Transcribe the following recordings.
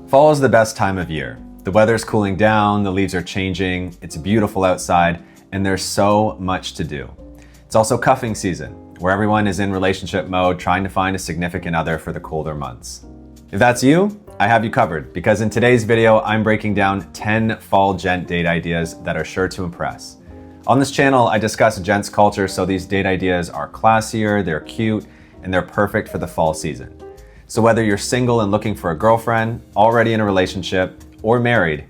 Fall is the best time of year. The weather's cooling down, the leaves are changing, it's beautiful outside, and there's so much to do. It's also cuffing season, where everyone is in relationship mode trying to find a significant other for the colder months. If that's you, I have you covered, because in today's video, I'm breaking down 10 fall gent date ideas that are sure to impress. On this channel, I discuss gents culture, so these date ideas are classier, they're cute, and they're perfect for the fall season. So whether you're single and looking for a girlfriend, already in a relationship, or married,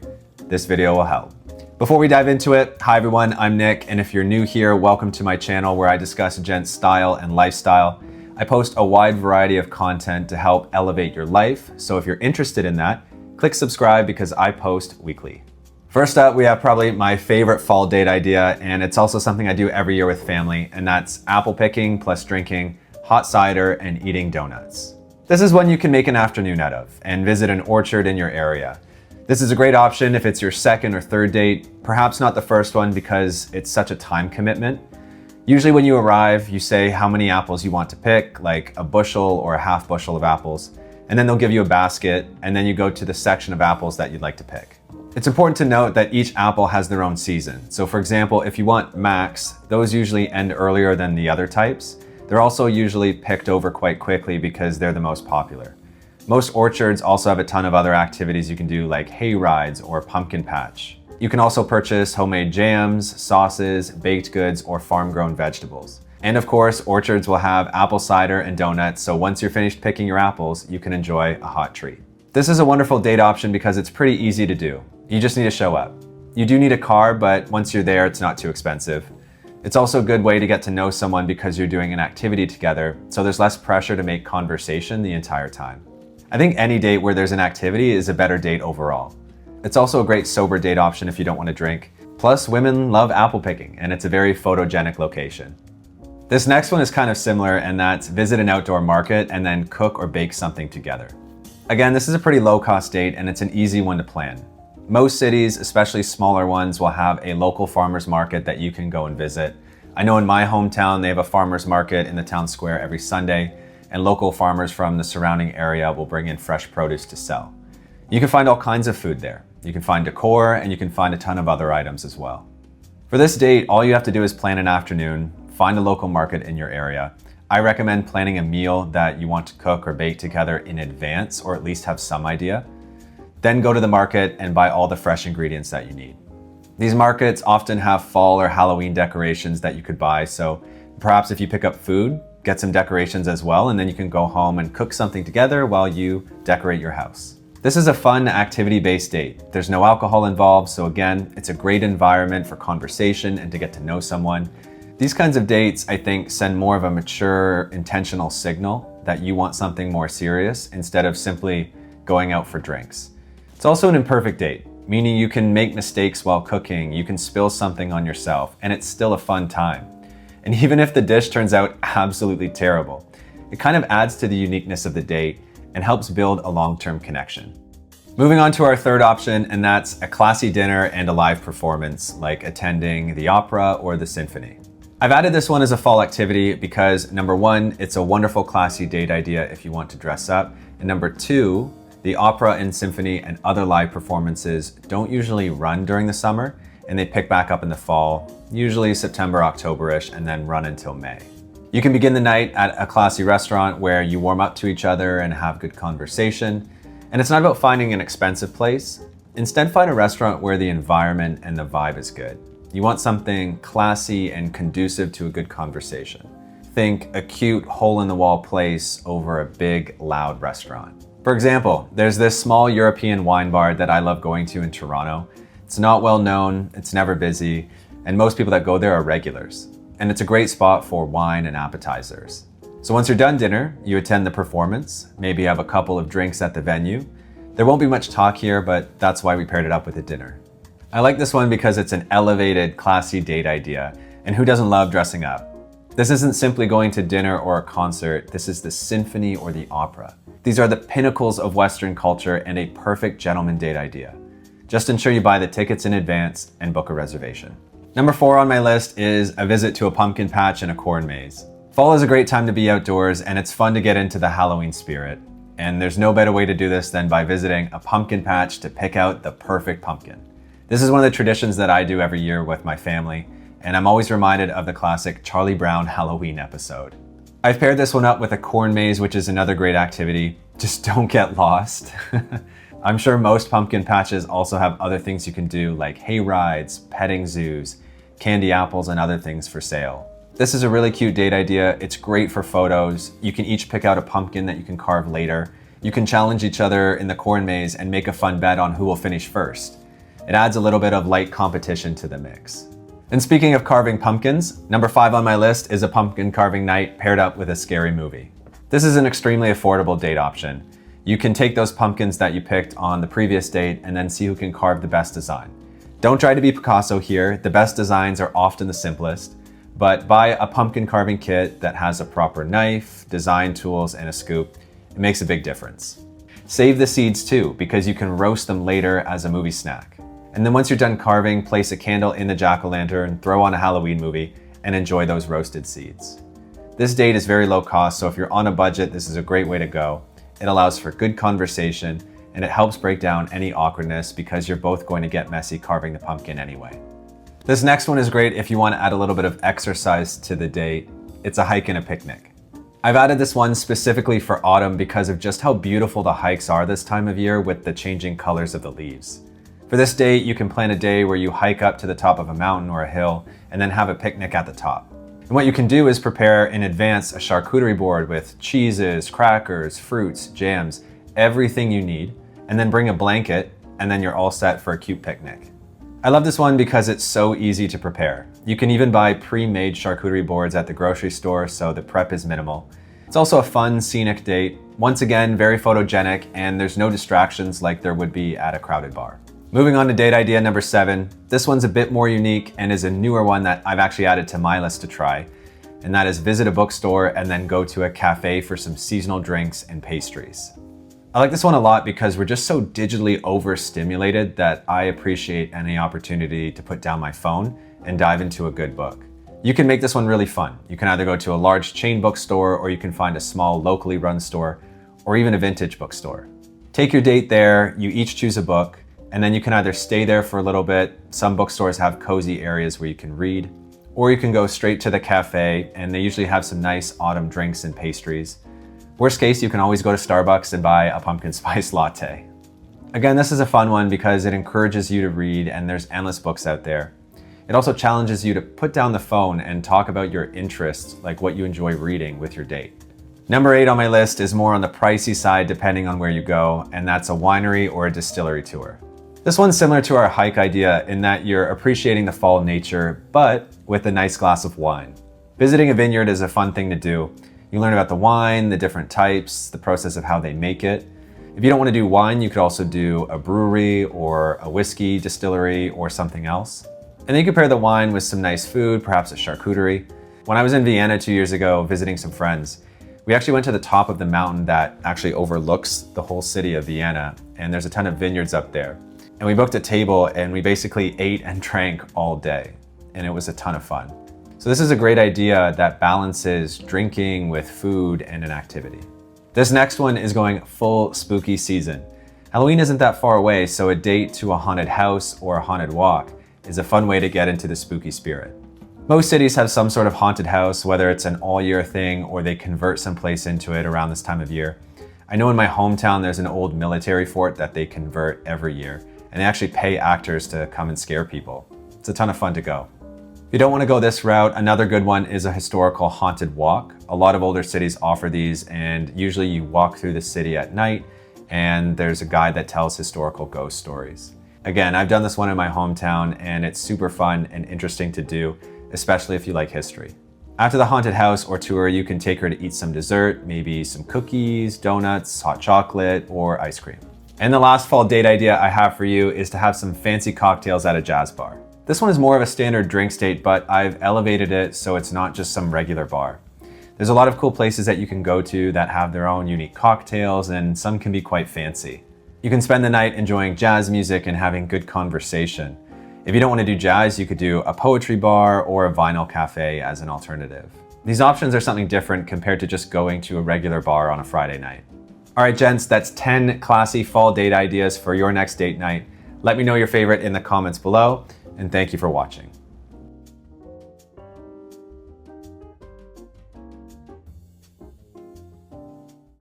this video will help. Before we dive into it, hi everyone, I'm Nick, and if you're new here, welcome to my channel where I discuss gent style and lifestyle. I post a wide variety of content to help elevate your life, so if you're interested in that, click subscribe because I post weekly. First up, we have probably my favorite fall date idea, and it's also something I do every year with family, and that's apple picking plus drinking hot cider and eating donuts. This is one you can make an afternoon out of and visit an orchard in your area. This is a great option if it's your second or third date, perhaps not the first one because it's such a time commitment. Usually when you arrive, you say how many apples you want to pick, like a bushel or a half bushel of apples, and then they'll give you a basket, and then you go to the section of apples that you'd like to pick. It's important to note that each apple has their own season. So for example, if you want Max, those usually end earlier than the other types. They're also usually picked over quite quickly because they're the most popular. Most orchards also have a ton of other activities you can do, like hay rides or pumpkin patch. You can also purchase homemade jams, sauces, baked goods, or farm-grown vegetables. And of course, orchards will have apple cider and donuts, so once you're finished picking your apples, you can enjoy a hot treat. This is a wonderful date option because it's pretty easy to do. You just need to show up. You do need a car, but once you're there, it's not too expensive. It's also a good way to get to know someone because you're doing an activity together, so there's less pressure to make conversation the entire time. I think any date where there's an activity is a better date overall. It's also a great sober date option if you don't want to drink. Plus, women love apple picking, and it's a very photogenic location. This next one is kind of similar, and that's visit an outdoor market and then cook or bake something together. Again, this is a pretty low-cost date, and it's an easy one to plan. Most cities, especially smaller ones, will have a local farmer's market that you can go and visit. I know in my hometown, they have a farmer's market in the town square every Sunday, and local farmers from the surrounding area will bring in fresh produce to sell. You can find all kinds of food there. You can find decor, and you can find a ton of other items as well. For this date, all you have to do is plan an afternoon, find a local market in your area. I recommend planning a meal that you want to cook or bake together in advance, or at least have some idea. Then go to the market and buy all the fresh ingredients that you need. These markets often have fall or Halloween decorations that you could buy, so perhaps if you pick up food, get some decorations as well, and then you can go home and cook something together while you decorate your house. This is a fun activity-based date. There's no alcohol involved, so again, it's a great environment for conversation and to get to know someone. These kinds of dates, I think, send more of a mature, intentional signal that you want something more serious instead of simply going out for drinks. It's also an imperfect date, meaning you can make mistakes while cooking, you can spill something on yourself, and it's still a fun time. And even if the dish turns out absolutely terrible, it kind of adds to the uniqueness of the date and helps build a long-term connection. Moving on to our third option, and that's a classy dinner and a live performance, like attending the opera or the symphony. I've added this one as a fall activity because number one, it's a wonderful classy date idea if you want to dress up, and number two, the opera and symphony and other live performances don't usually run during the summer, and they pick back up in the fall, usually September, October-ish, and then run until May. You can begin the night at a classy restaurant where you warm up to each other and have good conversation. And it's not about finding an expensive place. Instead, find a restaurant where the environment and the vibe is good. You want something classy and conducive to a good conversation. Think a cute hole-in-the-wall place over a big, loud restaurant. For example, there's this small European wine bar that I love going to in Toronto. It's not well known, it's never busy, and most people that go there are regulars. And it's a great spot for wine and appetizers. So once you're done dinner, you attend the performance, maybe have a couple of drinks at the venue. There won't be much talk here, but that's why we paired it up with a dinner. I like this one because it's an elevated, classy date idea, and who doesn't love dressing up? This isn't simply going to dinner or a concert, this is the symphony or the opera. These are the pinnacles of Western culture and a perfect gentleman date idea. Just ensure you buy the tickets in advance and book a reservation. Number 4 on my list is a visit to a pumpkin patch and a corn maze. Fall is a great time to be outdoors, and it's fun to get into the Halloween spirit. And there's no better way to do this than by visiting a pumpkin patch to pick out the perfect pumpkin. This is one of the traditions that I do every year with my family, and I'm always reminded of the classic Charlie Brown Halloween episode. I've paired this one up with a corn maze, which is another great activity. Just don't get lost. I'm sure most pumpkin patches also have other things you can do, like hay rides, petting zoos, candy apples, and other things for sale. This is a really cute date idea. It's great for photos. You can each pick out a pumpkin that you can carve later. You can challenge each other in the corn maze and make a fun bet on who will finish first. It adds a little bit of light competition to the mix. And speaking of carving pumpkins, number 5 on my list is a pumpkin carving night paired up with a scary movie. This is an extremely affordable date option. You can take those pumpkins that you picked on the previous date and then see who can carve the best design. Don't try to be Picasso here. The best designs are often the simplest, but buy a pumpkin carving kit that has a proper knife, design tools, and a scoop. It makes a big difference. Save the seeds too, because you can roast them later as a movie snack. And then once you're done carving, place a candle in the jack-o'-lantern, throw on a Halloween movie, and enjoy those roasted seeds. This date is very low cost, so if you're on a budget, this is a great way to go. It allows for good conversation, and it helps break down any awkwardness because you're both going to get messy carving the pumpkin anyway. This next one is great if you want to add a little bit of exercise to the date. It's a hike and a picnic. I've added this one specifically for autumn because of just how beautiful the hikes are this time of year with the changing colors of the leaves. For this date, you can plan a day where you hike up to the top of a mountain or a hill and then have a picnic at the top. And what you can do is prepare in advance a charcuterie board with cheeses, crackers, fruits, jams, everything you need, and then bring a blanket, and then you're all set for a cute picnic. I love this one because it's so easy to prepare. You can even buy pre-made charcuterie boards at the grocery store, so the prep is minimal. It's also a fun, scenic date. Once again, very photogenic, and there's no distractions like there would be at a crowded bar. Moving on to date idea number 7. This one's a bit more unique and is a newer one that I've actually added to my list to try. And that is visit a bookstore and then go to a cafe for some seasonal drinks and pastries. I like this one a lot because we're just so digitally overstimulated that I appreciate any opportunity to put down my phone and dive into a good book. You can make this one really fun. You can either go to a large chain bookstore or you can find a small locally run store or even a vintage bookstore. Take your date there, you each choose a book, and then you can either stay there for a little bit. Some bookstores have cozy areas where you can read, or you can go straight to the cafe and they usually have some nice autumn drinks and pastries. Worst case, you can always go to Starbucks and buy a pumpkin spice latte. Again, this is a fun one because it encourages you to read and there's endless books out there. It also challenges you to put down the phone and talk about your interests, like what you enjoy reading with your date. Number 8 on my list is more on the pricey side depending on where you go, and that's a winery or a distillery tour. This one's similar to our hike idea in that you're appreciating the fall nature, but with a nice glass of wine. Visiting a vineyard is a fun thing to do. You learn about the wine, the different types, the process of how they make it. If you don't want to do wine, you could also do a brewery or a whiskey distillery or something else. And then you can pair the wine with some nice food, perhaps a charcuterie. When I was in Vienna 2 years ago visiting some friends, we actually went to the top of the mountain that actually overlooks the whole city of Vienna, and there's a ton of vineyards up there. And we booked a table and we basically ate and drank all day, and it was a ton of fun. So this is a great idea that balances drinking with food and an activity. This next one is going full spooky season. Halloween isn't that far away, so a date to a haunted house or a haunted walk is a fun way to get into the spooky spirit. Most cities have some sort of haunted house, whether it's an all-year thing or they convert some place into it around this time of year. I know in my hometown there's an old military fort that they convert every year, and they actually pay actors to come and scare people. It's a ton of fun to go. If you don't want to go this route, another good one is a historical haunted walk. A lot of older cities offer these, and usually you walk through the city at night and there's a guide that tells historical ghost stories. Again, I've done this one in my hometown and it's super fun and interesting to do, especially if you like history. After the haunted house or tour, you can take her to eat some dessert, maybe some cookies, donuts, hot chocolate, or ice cream. And the last fall date idea I have for you is to have some fancy cocktails at a jazz bar. This one is more of a standard drinks date, but I've elevated it so it's not just some regular bar. There's a lot of cool places that you can go to that have their own unique cocktails, and some can be quite fancy. You can spend the night enjoying jazz music and having good conversation. If you don't want to do jazz, you could do a poetry bar or a vinyl cafe as an alternative. These options are something different compared to just going to a regular bar on a Friday night. All right, gents, that's 10 classy fall date ideas for your next date night. Let me know your favorite in the comments below, and thank you for watching.